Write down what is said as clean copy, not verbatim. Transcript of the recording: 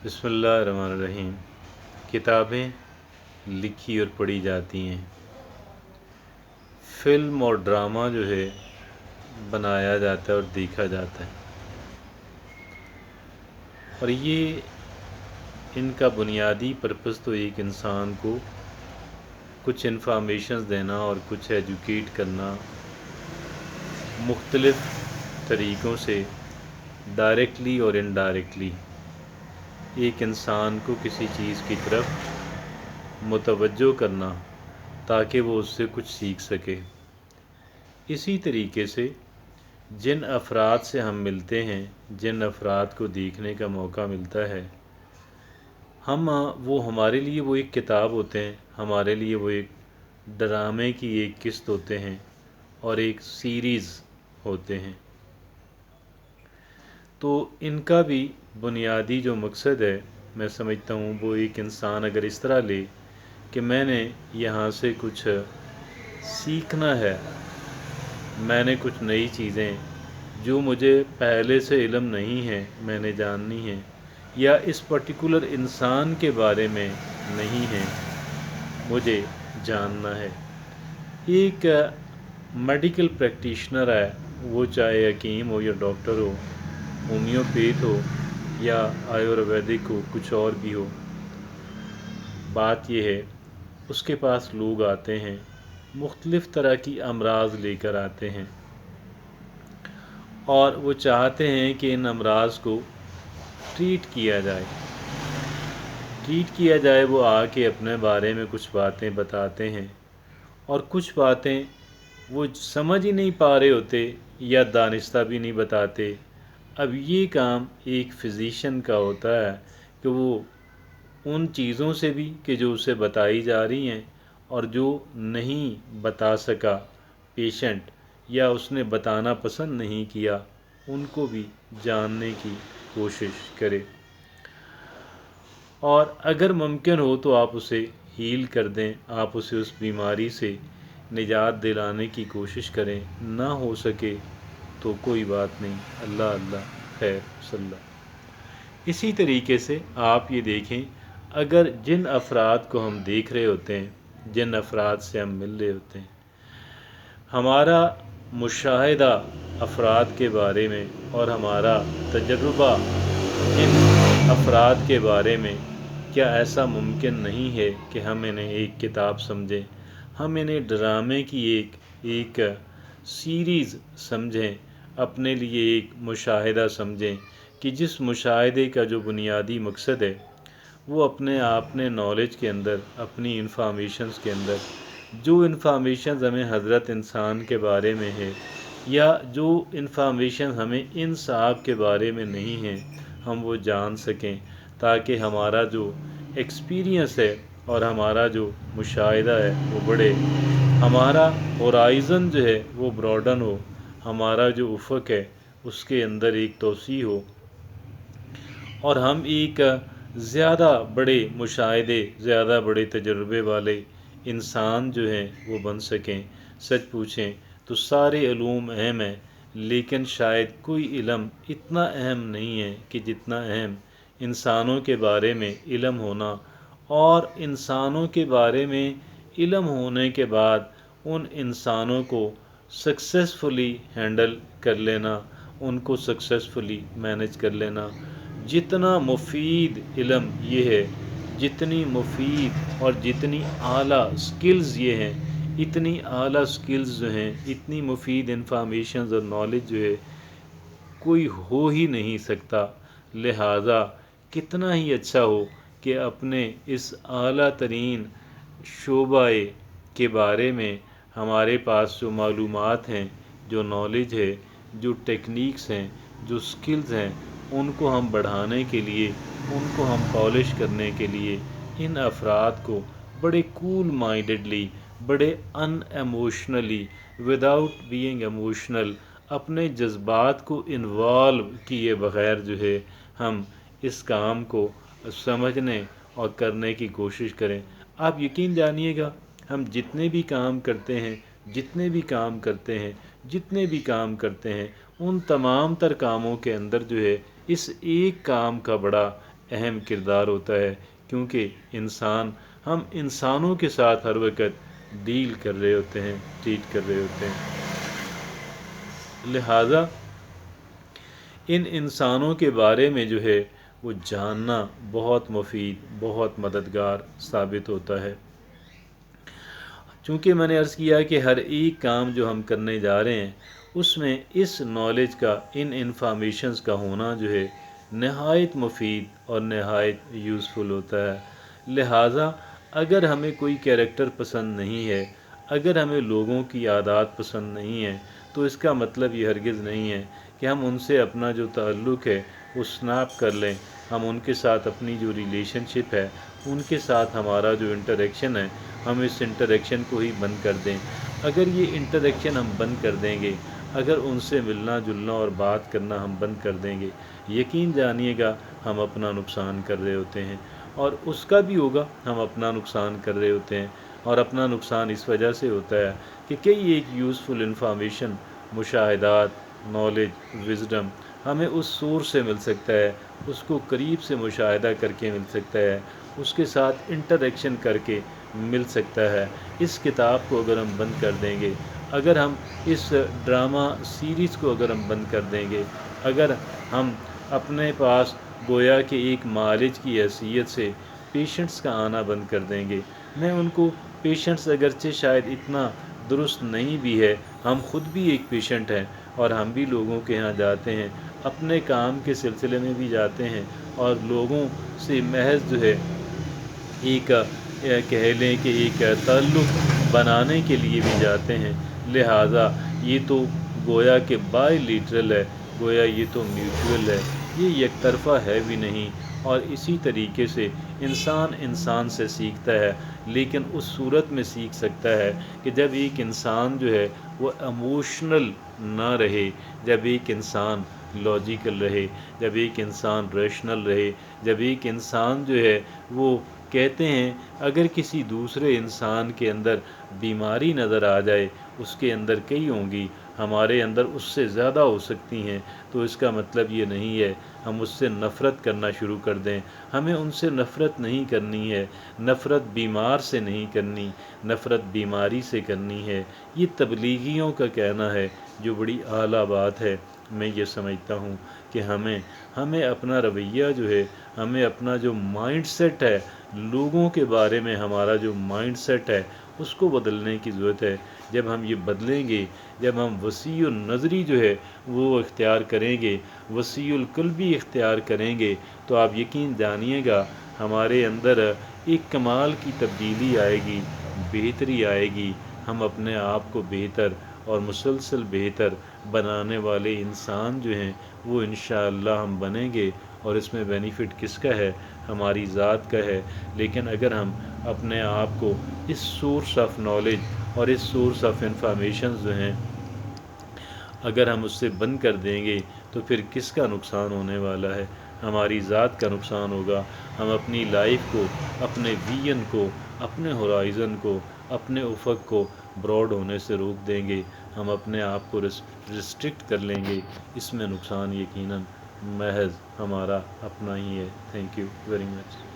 बिस्मिल्लाहिर्रहमानिर्रहीम। किताबें लिखी और पढ़ी जाती हैं, फ़िल्म और ड्रामा जो है बनाया जाता है और देखा जाता है, और ये इनका बुनियादी पर्पस तो एक इंसान को कुछ इन्फॉर्मेशंस देना और कुछ एजुकेट करना, मुख्तलिफ़ तरीक़ों से डायरेक्टली और इनडायरेक्टली एक इंसान को किसी चीज़ की तरफ मुतवज्जो करना ताकि वो उससे कुछ सीख सके। इसी तरीके से जिन अफराद से हम मिलते हैं, जिन अफराद को देखने का मौका मिलता है, वो हमारे लिए वो एक किताब होते हैं, हमारे लिए वो एक ड्रामे की एक किस्त होते हैं और एक सीरीज़ होते हैं। तो इनका भी बुनियादी जो मकसद है, मैं समझता हूँ वो एक इंसान अगर इस तरह ले कि मैंने यहाँ से कुछ सीखना है, मैंने कुछ नई चीज़ें जो मुझे पहले से इल्म नहीं है मैंने जाननी है, या इस पर्टिकुलर इंसान के बारे में नहीं है मुझे जानना है। एक मेडिकल प्रैक्टिशनर है, वो चाहे हकीम हो या डॉक्टर हो, होम्योपैथ हो या आयुर्वेदिक हो, कुछ और भी हो, बात यह है उसके पास लोग आते हैं, मुख्तलिफ़ तरह की अमराज लेकर आते हैं और वो चाहते हैं कि इन अमराज को ट्रीट किया जाए। वो आके अपने बारे में कुछ बातें बताते हैं और कुछ बातें वो समझ ही नहीं पा रहे होते या दानिस्ता भी नहीं बताते। अब ये काम एक फिजिशियन का होता है कि वो उन चीज़ों से भी कि जो उसे बताई जा रही हैं और जो नहीं बता सका पेशेंट या उसने बताना पसंद नहीं किया, उनको भी जानने की कोशिश करे, और अगर मुमकिन हो तो आप उसे हील कर दें, आप उसे उस बीमारी से निजात दिलाने की कोशिश करें। ना हो सके तो कोई बात नहीं, अल्लाह अल्लाह खैर सल्ला। इसी तरीके से आप ये देखें, अगर जिन अफराद को हम देख रहे होते हैं, जिन अफराद से हम मिल रहे होते हैं, हमारा मुशाहिदा अफराद के बारे में और हमारा तजुर्बा इन अफराद के बारे में, क्या ऐसा मुमकिन नहीं है कि हम इन्हें एक किताब समझें, हम इन्हें ड्रामे की एक सीरीज़ समझें, अपने लिए एक मुशाहिदा समझें कि जिस मुशाहिदे का जो बुनियादी मकसद है वो अपने नॉलेज के अंदर, अपनी इन्फॉर्मेशंस के अंदर जो इन्फॉर्मेशन हमें हज़रत इंसान के बारे में है या जो इन्फॉर्मेशन हमें इन साहब के बारे में नहीं है, हम वो जान सकें, ताकि हमारा जो एक्सपीरियंस है और हमारा जो मुशाहिदा है वो बढ़े, हमारा होराइज़न जो है वो ब्रॉडन हो, हमारा जो उफ़क़ है उसके अंदर एक तोसी हो और हम एक ज़्यादा बड़े मुशाहिदे, ज़्यादा बड़े तजुर्बे वाले इंसान जो हैं वो बन सकें। सच पूछें तो सारे इल्म अहम हैं, लेकिन शायद कोई इल्म इतना अहम नहीं है कि जितना अहम इंसानों के बारे में इल्म होना, और इंसानों के बारे में इल्म होने के बाद उन इंसानों को सक्सेसफुली हैंडल कर लेना, उनको सक्सेसफुली मैनेज कर लेना। जितना मुफीद इल्म ये है, जितनी मुफीद और जितनी आला स्किल्स ये हैं, इतनी आला स्किल्स जो हैं, इतनी मुफीद इंफॉर्मेशन और नॉलेज जो है कोई हो ही नहीं सकता। लिहाजा कितना ही अच्छा हो कि अपने इस आला तरीन शोबाए के बारे में हमारे पास जो मालूमात हैं, जो नॉलेज है, जो टेक्निक्स हैं, जो स्किल्स हैं, उनको हम बढ़ाने के लिए, उनको हम पॉलिश करने के लिए इन अफराद को बड़े कूल माइंडेडली, बड़े अनएमोशनली, विदाउट बीइंग एमोशनल, अपने जज्बात को इन्वॉल्व किए बग़ैर जो है हम इस काम को समझने और करने की कोशिश करें। आप यकीन जानिएगा, हम जितने भी काम करते हैं, उन तमाम तर कामों के अंदर जो है इस एक काम का बड़ा اہم کردار ہوتا ہے، کیونکہ ہم انسانوں کے ساتھ ہر وقت ڈیل کر رہے ہوتے ہیں، ٹریٹ کر رہے ہوتے ہیں۔ لہٰذا ان انسانوں کے بارے میں جو ہے وہ جاننا بہت مفید، بہت مددگار ثابت ہوتا ہے۔ چونکہ میں نے عرض کیا کہ ہر ایک کام جو ہم کرنے جا رہے ہیں اس میں اس نالج کا، ان انفارمیشنز کا ہونا جو ہے نہایت مفید اور نہایت یوزفل ہوتا ہے۔ لہٰذا اگر ہمیں کوئی کیریکٹر پسند نہیں ہے، اگر ہمیں لوگوں کی عادات پسند نہیں ہیں، تو اس کا مطلب یہ ہرگز نہیں ہے کہ ہم ان سے اپنا جو تعلق ہے وہ سنیپ کر لیں، ہم ان کے ساتھ اپنی جو ریلیشن شپ ہے، ان کے ساتھ ہمارا جو انٹریکشن ہے، ہم اس انٹریکشن کو ہی بند کر دیں۔ اگر یہ انٹریکشن ہم بند کر دیں گے، اگر ان سے ملنا جلنا اور بات کرنا ہم بند کر دیں گے، یقین جانیے گا ہم اپنا نقصان کر رہے ہوتے ہیں، اور اس کا بھی ہوگا، ہم اپنا نقصان کر رہے ہوتے ہیں۔ اور اپنا نقصان اس وجہ سے ہوتا ہے کہ کئی ایک یوزفل انفارمیشن، مشاہدات، نالج، وزڈم ہمیں اس سورس سے مل سکتا ہے، اس کو قریب سے مشاہدہ کر کے مل سکتا ہے، اس کے ساتھ انٹریکشن کر کے مل سکتا ہے۔ اس کتاب کو اگر ہم بند کر دیں گے، اگر ہم اس ڈرامہ سیریز کو اگر ہم بند کر دیں گے، اگر ہم اپنے پاس گویا کہ ایک معالج کی حیثیت سے پیشنٹس کا آنا بند کر دیں گے، میں ان کو پیشنٹس اگرچہ شاید اتنا درست نہیں بھی ہے، ہم خود بھی ایک پیشنٹ ہیں اور ہم بھی لوگوں کے ہاں جاتے ہیں، اپنے کام کے سلسلے میں بھی جاتے ہیں، اور لوگوں سے محض جو ہے ایک کہہ لیں کہ ایک تعلق بنانے کے لیے بھی جاتے ہیں۔ لہٰذا یہ تو گویا کہ بائی لیٹرل ہے، گویا یہ تو میوچول ہے، یہ یک طرفہ ہے بھی نہیں۔ اور اسی طریقے سے انسان سے سیکھتا ہے، لیکن اس صورت میں سیکھ سکتا ہے کہ جب ایک انسان جو ہے وہ ایموشنل نہ رہے، جب ایک انسان لاجیکل رہے، جب ایک انسان ریشنل رہے، جب ایک انسان جو ہے وہ کہتے ہیں اگر کسی دوسرے انسان کے اندر بیماری نظر آ جائے، اس کے اندر کئی ہوں گی، ہمارے اندر اس سے زیادہ ہو سکتی ہیں، تو اس کا مطلب یہ نہیں ہے ہم اس سے نفرت کرنا شروع کر دیں۔ ہمیں ان سے نفرت نہیں کرنی ہے، نفرت بیمار سے نہیں کرنی، نفرت بیماری سے کرنی ہے۔ یہ تبلیغیوں کا کہنا ہے جو بڑی اعلیٰ بات ہے۔ میں یہ سمجھتا ہوں کہ ہمیں اپنا رویہ جو ہے، ہمیں اپنا جو مائنڈ سیٹ ہے، لوگوں کے بارے میں ہمارا جو مائنڈ سیٹ ہے اس کو بدلنے کی ضرورت ہے۔ جب ہم یہ بدلیں گے، جب ہم وسیع النظری جو ہے وہ اختیار کریں گے، وسیع القلبی اختیار کریں گے، تو آپ یقین جانیے گا ہمارے اندر ایک کمال کی تبدیلی آئے گی، بہتری آئے گی۔ ہم اپنے آپ کو بہتر اور مسلسل بہتر بنانے والے انسان جو ہیں وہ انشاءاللہ ہم بنیں گے، اور اس میں بینیفٹ کس کا ہے؟ ہماری ذات کا ہے۔ لیکن اگر ہم اپنے آپ کو اس سورس آف نالج اور اس سورس آف انفارمیشنز جو ہیں اگر ہم اس سے بند کر دیں گے، تو پھر کس کا نقصان ہونے والا ہے؟ ہماری ذات کا نقصان ہوگا۔ ہم اپنی لائف کو، اپنے ویژن کو، اپنے ہورائزن کو، اپنے افق کو براڈ ہونے سے روک دیں گے، ہم اپنے آپ کو ریسٹرکٹ کر لیں گے۔ اس میں نقصان یقیناً محض ہمارا اپنا ہی ہے۔ Thank you very much.